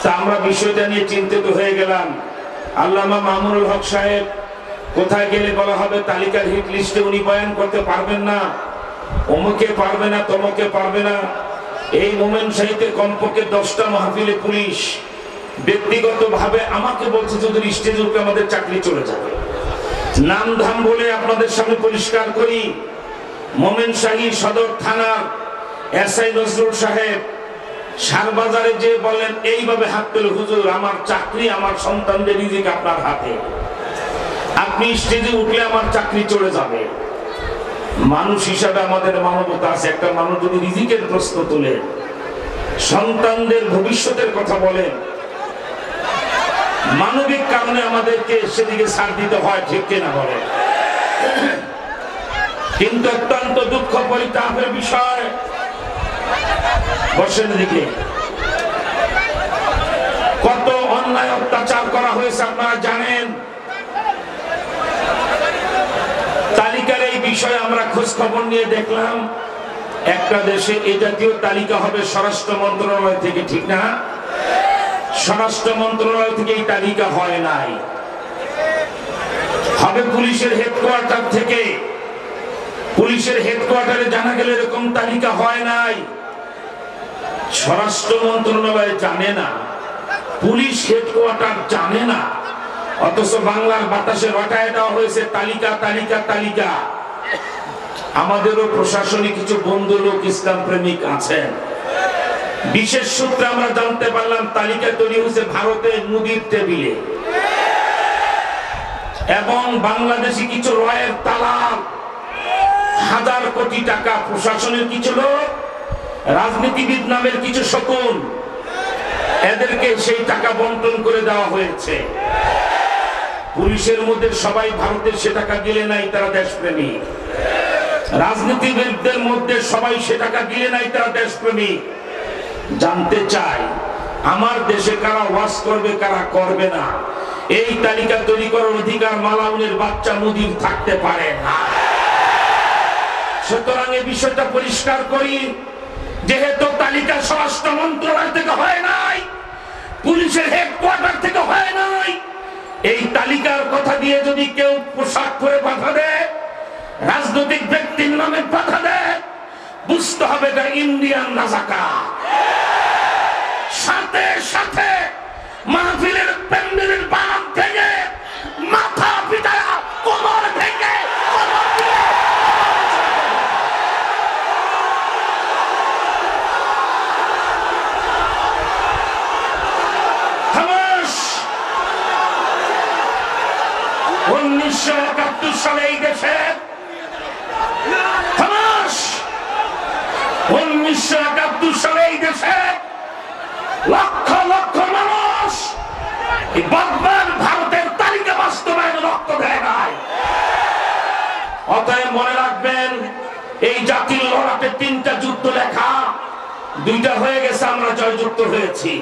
তা আমরা বিষয়টা নিয়ে চিন্তিত হয়ে গেলাম। আল্লামা মামুনুল হক সাহেব কোথায় গেলে বলা হবে তালিকার হিট লিস্টে উনি বয়ান করতে পারবেন না, অমুকে পারবে না, তমুকে পারবে না। এই মোমেন সাহিত্যে কমপক্ষে 10টা মাহফিলে পুলিশ ব্যক্তিগতভাবে আমাকে বলছে যদি স্টেজে উঠে আমাদের চাকরি চলে যাবে। নাম ধাম বলে আপনাদের সামনে পরিষ্কার করি, মোমেন শাহী সদর থানার এসআই নজরুল সাহেব সারবাজারে যে বলেন এইভাবে হাত পেল, হুজুর আমার চাকরি আমার সন্তানদের রিজিক আপনার হাতে, আপনি স্টেজে উঠলে আমার চাকরি চলে যাবে। মানুষ হিসাবে আমাদের মানবতা আছে। একটা মানুষ যদি রিজিকের প্রশ্ন তুলে সন্তানদের ভবিষ্যতের কথা বলেন, মানবিক কারণে আমাদেরকে সেদিকে ছাড় দিতে হয়, ঠিক কিনা বলেন? কিন্তু অত্যন্ত দুঃখ পরিতাপের বিষয়, বর্ষের দিকে কত অন্যায় অত্যাচার করা হয়েছে আপনারা জানেন। তালিকার এই বিষয়ে আমরা খোঁজ খবর নিয়ে দেখলাম একটা দেশে এ জাতীয় তালিকা হবে স্বরাষ্ট্র মন্ত্রণালয় থেকে, ঠিক না? স্বরাষ্ট্র মন্ত্রণালয় থেকে এই তালিকা হয় নাই, হবে পুলিশের হেডকোয়ার্টার থেকে। পুলিশের হেডকোয়ার্টারে জানা গেল এরকম তালিকা হয় নাই, স্বরাষ্ট্র মন্ত্রণালয় জানে না, পুলিশ হেডকোয়ার্টার জানে না, অথচ বাংলার বাতাসে রটায় দেওয়া হয়েছে তালিকা তালিকা তালিকা। আমাদেরও প্রশাসনিক কিছু বন্ধু লোক ইসলাম প্রেমিক আছেন। বিশেষ সূত্রে আমরা জানতে পারলাম তালিকা তৈরি হয়েছে ভারতে মুদির টেবিলে, এবং বাংলাদেশি কিছু রয়ের তালাব, হাজার কোটি টাকা প্রশাসনের কিছু লোক, রাজনীতিবিদ নামের কিছু শকুন, এদেরকে সেই টাকা বন্টন করে দেওয়া হয়েছে। পুলিশের মধ্যে সবাই ভারতের সে টাকা গিলে নাই, তারা দেশপ্রেমী। রাজনীতিবিদদের মধ্যে সবাই সে টাকা গিলে নাই, তারা দেশপ্রেমী। জানতে চাই আমার দেশে কারা ওয়াজ করবে কারা করবে না, এই তালিকা তৈরি করার অধিকার মালাউনের বাচ্চা মুদির থাকতে পারে না। সুতরাং এই বিষয়টা পরিষ্কার করি, যেহেতু তালিকা স্বরাষ্ট্র মন্ত্রণালয় থেকে হয় নাই, পুলিশের হেডকোয়ার্টার থেকে হয় নাই, এই তালিকার কথা দিয়ে যদি কেউ পোশাক পরে বাধা দেয়, রাজনৈতিক ব্যক্তির নামে বাধা দেয়, বুঝতে হবে এটা ইন্ডিয়ান রাজাকার। সাথে সাথে মাহফিলের প্যান্ডেলের বাম থেকে মাথা পিটায়া কোমর ভেঙে সালে এই দেশে 1971 সালে এই দেশে লক্ষ লক্ষ মানুষ বর্তমান ভারতের তালিকা বাস্তবায়নে রক্ত দেয় নাই। অতএব মনে রাখবেন, এই জাতির লড়াতে 3টা যুদ্ধ লেখা, 2টা হয়ে গেছে, আমরা জয়যুক্ত হয়েছি।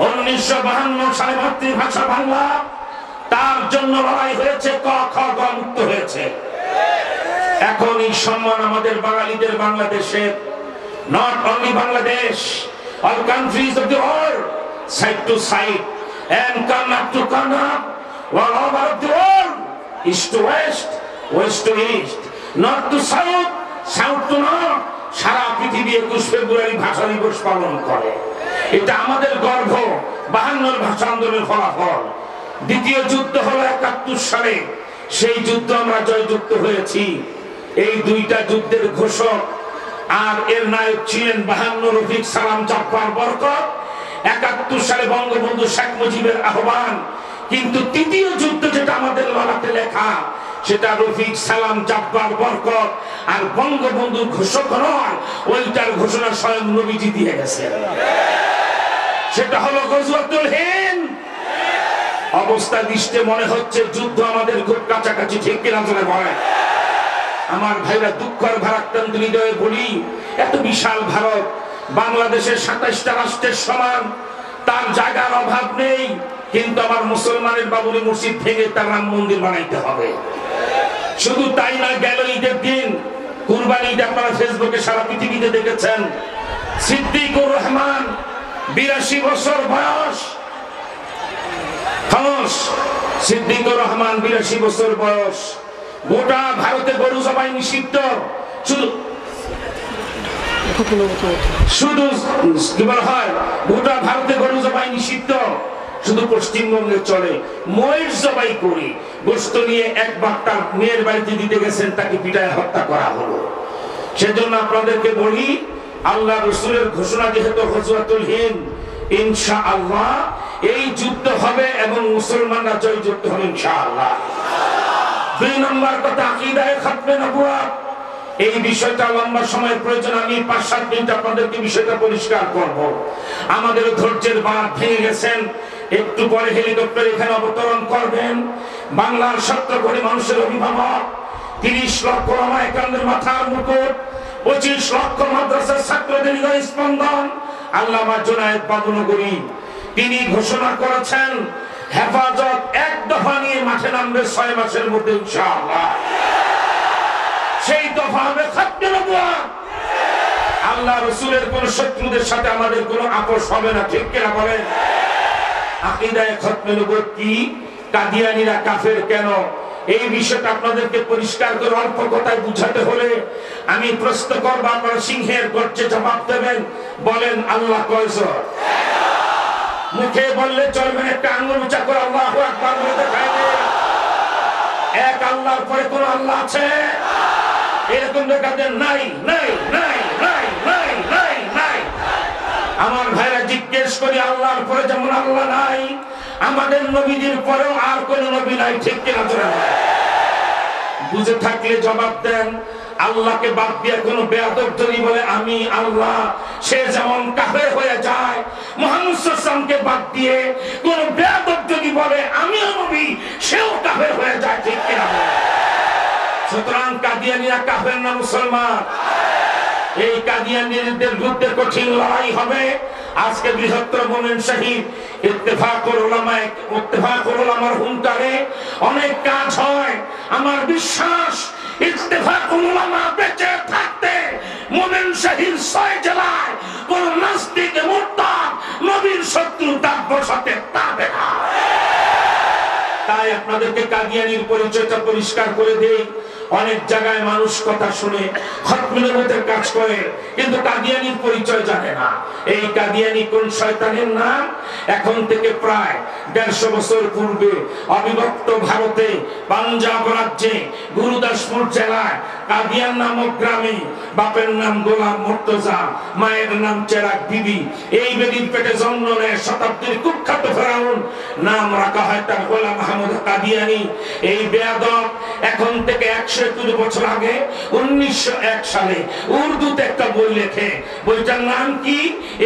1952 সালে মাতৃভাষা বাংলা, তার জন্য লড়াই হয়েছে, ক খ গ মুক্ত হয়েছে। এখন এই সম্মান আমাদের বাঙালিদের বাংলাদেশের, not only Bangladesh, all countries of the world, side to side and corner to corner, all over the world, east to west, west to east, north to south, south to north, সারা পৃথিবী 21 ফেব্রুয়ারি ভাষা দিবস পালন করে। এটা আমাদের গর্ব, 52 ভাষা আন্দোলনের ফলাফল। দ্বিতীয় যুদ্ধ হলো 71 সালে, সেই যুদ্ধ আমরা জয়যুক্ত হয়েছি। এই 2টা যুদ্ধের ঘোষক আর এর নায়ক ছিলেন 52 রফিক সালাম জাফর বরকত, 71 সালে বঙ্গবন্ধু শেখ মুজিবের আহ্বান। কিন্তু তৃতীয় যুদ্ধ যেটা আমাদের লড়াতে লেখা, সেটা রফিক সালাম জাফর বরকত আর বঙ্গবন্ধুর ঘোষক নয়, ওইটার ঘোষণা স্বয়ং নবীজি দিয়ে গেছেন। সেটা হলো গজওয়াতুল হিন্দ। অবস্থা দৃষ্টে মনে হচ্ছে যুদ্ধ আমাদের খুব কাছাকাছি, ঠিক কিনা জোরে বলেন? আমার ভাইরা, দুঃখের ভারাক্রান্ত হৃদয়ে বলি, এত বিশাল ভারত, বাংলাদেশের 27টা রাষ্ট্রের সমান, তার জায়গার অভাব নেই, কিন্তু আমার মুসলমানের বাবরি মসজিদ ভেঙে তার রাম মন্দির বানাইতে হবে। শুধু তাই না, গেল ঈদের দিন, কুরবানি ঈদ, আপনারা ফেসবুকে সারা পৃথিবীতে দেখেছেন, সিদ্দিকুর রহমান 82 বছর বয়স। খামোশ। সিদ্দিকুর রহমান 82 বছর বয়স। গোটা ভারতে গরু জবাই নিষিদ্ধ। শুধু কি বলা হয়, গোটা ভারতে গরু জবাই নিষিদ্ধ, শুধু পশ্চিমবঙ্গে চলে। মহিষ জবাই করে গোশত নিয়ে একবার তার মেয়ের বাড়িতে দিতে গেছেন, তাকে পিটায় হত্যা করা হলো। সেজন্য আপনাদেরকে বলি, আল্লাহ রাসূলের ঘোষণা যেহেতু গজওয়াতুল হিন্দ, ইনশাআল্লাহ এই যুদ্ধ হবে এবং মুসলমানরা জয়যুক্ত হবে ইনশাআল্লাহ। 2 নম্বর কথা, আকীদায়ে খাতমে নবুয়ত। এই বিষয়টা লম্বা সময়ের প্রয়োজন, আমি 5-7 মিনিট আপনাদেরকে বিষয়টা পরিষ্কার করব। আমাদের ধৈর্যের বাঁধ ভেঙে গেছেন। একটু পরে হেলিকপ্টার এখানে অবতরণ করবেন। বাংলার 17 কোটি মানুষের অভিভাবক, 30 লক্ষ ওলামায়ে-কেরামের মাথার মুকুট, 25 লক্ষ মাদ্রাসার ছাত্রদের হৃদয় স্পন্দন আল্লামা জুনায়েদ বাবুনগরী, তিনি ঘোষণা করেছেন হেফাজত এক দফা নিয়ে মাঠে নামবে 6 মাসের মধ্যে ইনশাআল্লাহ। সেই দফা হবে খাতমে নবুয়ত। আল্লাহ রাসূলের কোন শত্রুদের সাথে আমাদের কোনো আপোষ হবে না, ঠিক কিনা বলেন? আকীদায়ে খাতমে নবুয়ত কি? কাদিয়ানীরা কাফের কেন? এই বিষয়টা আপনাদেরকে পরিষ্কার করে অল্প কথায় বুঝাতে হলে আমি প্রশ্ন করব, আপনারা সিংহের গর্জে জবাব দেবেন। বলেন আল্লাহ কয়জন? মুখে বললে চলবে না, একটা আঙ্গুল উঁচা করে আল্লাহু আকবার বলে দেখাইবে। এক আল্লাহর পরে কোন আল্লাহ আছে? এরকম দেখাতেন নাই নাই নাই নাই নাই নাই নাই। আমার ভাইরা জিজ্ঞেস করি, আল্লাহর পরে যেমন আল্লাহ নাই, আমাদের নবীদের পরেও আর কোন নবী নাই, ঠিক কিনা? বুঝে থাকলে জবাব দেন। আল্লাহকে বাদ দিয়ে কোন বেয়াদব যদি বলে আমি আল্লাহ, সে যেমন কাফের হয়ে যায়। মুহাম্মদ সাল্লাল্লাহু আলাইহি ওয়াসাল্লামকে বাদ দিয়ে কোন বেয়াদব যদি বলে আমিও নবী, সেও কাফের হয়ে যায়, ঠিক কিনা? সুতরাং কাদিয়ানীরা কাফের না মুসলমান? এই কাদিয়ানীদের বিরুদ্ধে কঠিন লড়াই হবে। আজকে বৃহত্তর মোমেন শহীদ ইত্তেফাকুল উলামার হুঙ্কারে অনেক কাজ হয়। আমার বিশ্বাস ইত্তেফাকুল উলামা বেঁচে থাকতে মোমেন শহীদ 6 জেলায় কোন নাস্তিক মুরতাদ নবীর শত্রু তার বসাতে পারবে না। তাই আপনাদেরকে কাদিয়ানীর পরিচয়টা পরিষ্কার করে দেই। অনেক জায়গায় মানুষ কথা শুনে খাতমে নবুয়তের কাজ করে, কিন্তু কাদিয়ানীর পরিচয় জানে না। এই কাদিয়ানী কোন শয়তানের নাম? এখন থেকে প্রায় 150 বছর পূর্বে অবিভক্ত ভারতে পাঞ্জাব রাজ্যে গুরুদাসপুর জেলায় কাদিয়ান নামক গ্রামে বাপের নাম গোলাম মুর্তজা, মায়ের নাম চেরাগ বিবি, এই বেদির পেটে জন্ম নেয় শতাব্দীর কুখ্যাত ফেরাউন, নাম রাখা হয় তার গোলাম আহমদ কাদিয়ানী। এই বেয়াদব এখন থেকে 121 বছর আগে 1901 সালে উর্দুতে একটা বই লেখে। বইটার নাম কি?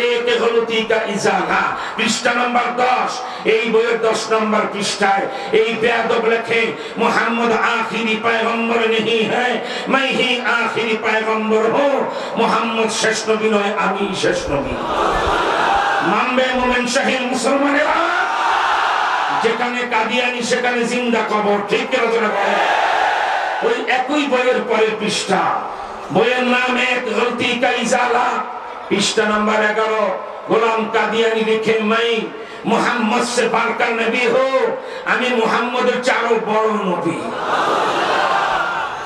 এক গলতি কা ইজালা, পৃষ্ঠা নাম্বার 10। এই বইয়ের 10 নম্বর পৃষ্ঠায় এই বেয়াদব লেখে, মুহাম্মদ আখিরি পয়গম্বর नहीं है, मैं ही आखिरी पैगंबर हूं। मुहम्मद শেষ নবী নয়, আমি শেষ নবী। মানবে মোমেন শহীদ মুসলমানেরা? যেখানে কাদিয়ানী সেখানে জিন্দা কবর, ঠিক কিনা তোরা বলেন? ওই একই বইয়ের পরের পৃষ্ঠা, বইয়ের নাম এক গলতি কা ইজালা, পৃষ্ঠা নাম্বার 11। গোলাম কাদিয়ানী লিখে, मैं মুহাম্মদ से बढ़कर नबी हो, আমি মুহাম্মদের চেয়ে বড় নবী।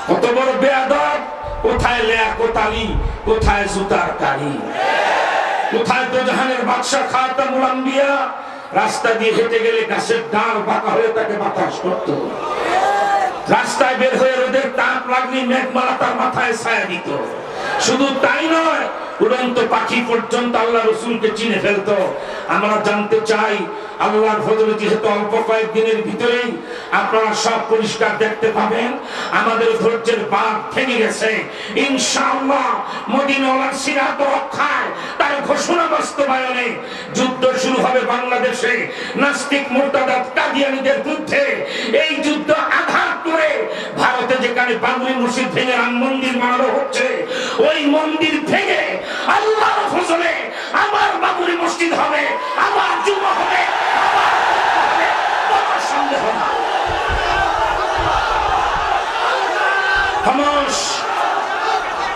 কত বড় বেয়াদব! কোথায় লিয়াকতালি, কোথায় জুতার কালি, কোথায় তো জাহানের বাদশা খাতামুল আম্বিয়া? রাস্তা দিয়ে হেঁটে গেলে গাছের ডাল বাঁকা হয়ে তাকে বাতাস করত। রাস্তায় বের হয়ে রোদের তাপ লাগলে মেঘমালা তার মাথায় ছায়া দিত। শুধু তাই নয়, উড়ন্ত পাখি পর্যন্ত আল্লাহ রাসূলকে চিনে ফেলতো। আমরা জানতে চাই, আল্লাহর ফজলে যেহেতু অল্প কয়েকদিনের ভিতরেই আপনারা সব পরিষ্কার দেখতে পাবেন, আমাদের ধৈর্যের বাঁধ ভেঙে গেছে। ইনশাআল্লাহ মদিনাওয়ালার সিরাত রক্ষায়, তার ঘোষণা বাস্তবায়নে যুদ্ধ শুরু হবে বাংলাদেশে নাস্তিক মুরতাদ কাদিয়ানীদের বিরুদ্ধে। এই যুদ্ধ আঘাত করে ভারতে যেখানে বাবরি মসজিদ ভেঙে রাম মন্দির বানানো হচ্ছে, ওই মন্দির ভেঙে আল্লাহর ফজলে আবার বাবরি মসজিদ হবে, আবার জুমা হবে, আবার হবে, কোনো সন্দেহ নাই। খামোশ।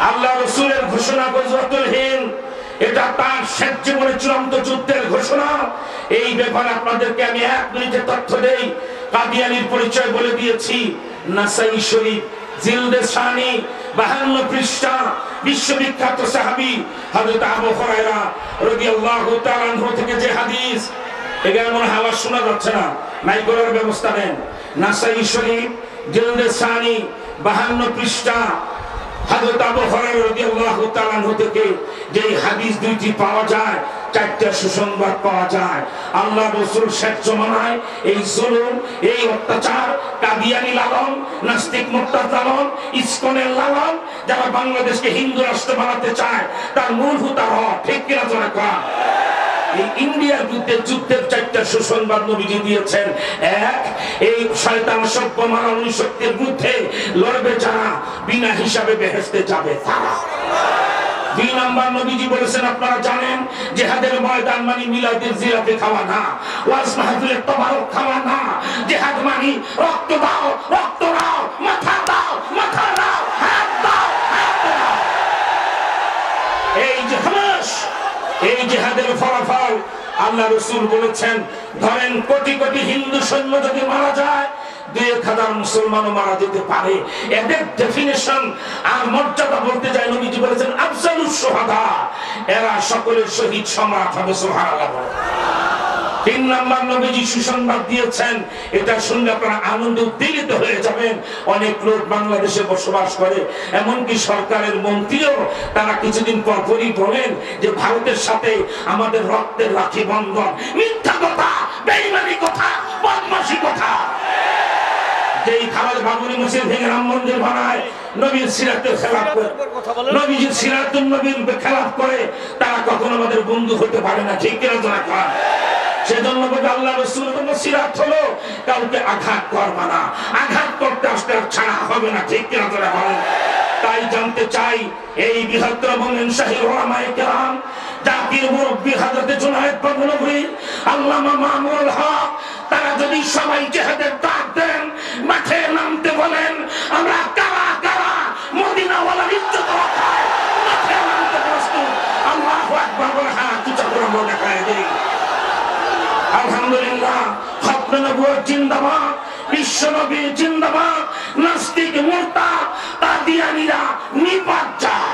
আল্লাহ রাসূলের ঘোষণা গজওয়াতুল হিন্দ এটা তার শেষ জীবনের চূড়ান্ত যুদ্ধের ঘোষণা। এই ব্যাপারে আপনাদেরকে আমি 1 মিনিটে তথ্য দেই। কাদিয়ানীর পরিচয় বলে দিয়েছি। নাসাই শরীফ জিলদে সানি 52 পৃষ্ঠা, বিশ্ববিখ্যাত সাহাবী হযরত আবু হুরায়রা রাদিয়াল্লাহু তাআলা আনহু থেকে যে হাদিস, এখানে মনে হয় আওয়াজ শোনা যাচ্ছে না, মাইক করার ব্যবস্থা নেন। নাসাই শরীফ জিলদে সানি 52 পৃষ্ঠা, হযরত আবু হুরায়রা রাদিয়াল্লাহু তাআলা আনহু থেকে যে হাদিস দুইটি পাওয়া যায়, 4টা সুসংবাদ পাওয়া যায়। আল্লাহ রাসূল শেষ জমানায় এই জুলুম, এই অত্যাচার, কাদিয়ানী লালন, নাস্তিক মুরতাদ লালন, ইসকনের লালন, যারা বাংলাদেশকে হিন্দু রাষ্ট্র বানাতে চায়, তার মূল হুতার ঠিক কিনা জোরে কর। এই ইন্ডিয়ার বিরুদ্ধে যুদ্ধের 4টা সুসংবাদ নবীজি দিয়েছেন। 1, এই শয়তান সভ্য মানবী শক্তির বিরুদ্ধে লড়বে যারা, বিনা হিসাবে বেহেশতে যাবে তারা। 2 নাম্বার নবীজি বলেছেন, আপনারা জানেন জিহাদের ময়দান মানে মিলাদের জিরাফে খাওয়া না, ওয়াজ মাহফিলের তবারক খাওয়া না। জিহাদ মানে রক্ত দাও, রক্ত দাও, মাথা দাও, মাথা দাও, হাত দাও, হাত দাও। এই যে হামাস, এই জিহাদের ফলাফল আল্লাহ রাসূল বলেছেন, ধরেন কোটি কোটি হিন্দু সৈন্য যদি মারা যায়, 2-1000 মুসলমানও মারা যেতে পারে। এদের ডেফিনিশন আর মর্যাদা বলতে যায়, নবীজি বলেছেন আফজালুস শুহাদা, এরা সকলের শহীদ সম্রাট হবে। সুবহানাল্লাহ। 3 নাম্বার নবীজি সুসংবাদ দিয়েছেন, এটা শুনলে আপনারা আনন্দে উদ্বেলিত হয়ে যাবেন। অনেক লোক বাংলাদেশে বসবাস করে, এমনকি সরকারের মন্ত্রীও তারা কিছুদিন পরপরই বলেন যে ভারতের সাথে আমাদের রক্তের রাখি বন্ধন। মিথ্যা কথা, বেঈমানি কথা, বদমাশি কথা। যেই খাবার বাবুরি মসজিদ ভেঙে রাম মন্দির বানায়, নবীর সিরাতের খেলাফ করে, নবীজির সিরাতুন নবীর খেলাফ করে, তারা কখনো আমাদের বন্ধু হতে পারে না। ঠিক কিনা জোরে কর। সেজন্য বলে আল্লাহ রাসূলের সিরাত হলো কাউকে আঘাত করবা না, আঘাত করতে আসতে আর ছাড়া হবে না। ঠিক কিনা জোরে বলেন। তাই জানতে চাই, এই বৃহত্তর বলেন শাহী উলামায়ে কেরাম, জাতির মুরব্বী হযরত জুনায়েদ বাগলভী, আল্লামা মামুনুল হক, তারা যদি সবাই জিহাদের ডাক দেন, মাঠে নামতে বলেন, আমরা কারা কারা মদিনাওয়ালার ইজ্জত রক্ষায় মাঠে নামতে প্রস্তুত। আল্লাহু আকবার বলে হাত উঁচু করে আমরা দেখায় দেই। আলহামদুলিল্লাহ। খতমে নবুয়ত জিন্দাবাদ, বিশ্ব নবী জিন্দাবাদ, নাস্তিক মুরতাদ কাদিয়ানীরা নিপাত যায়।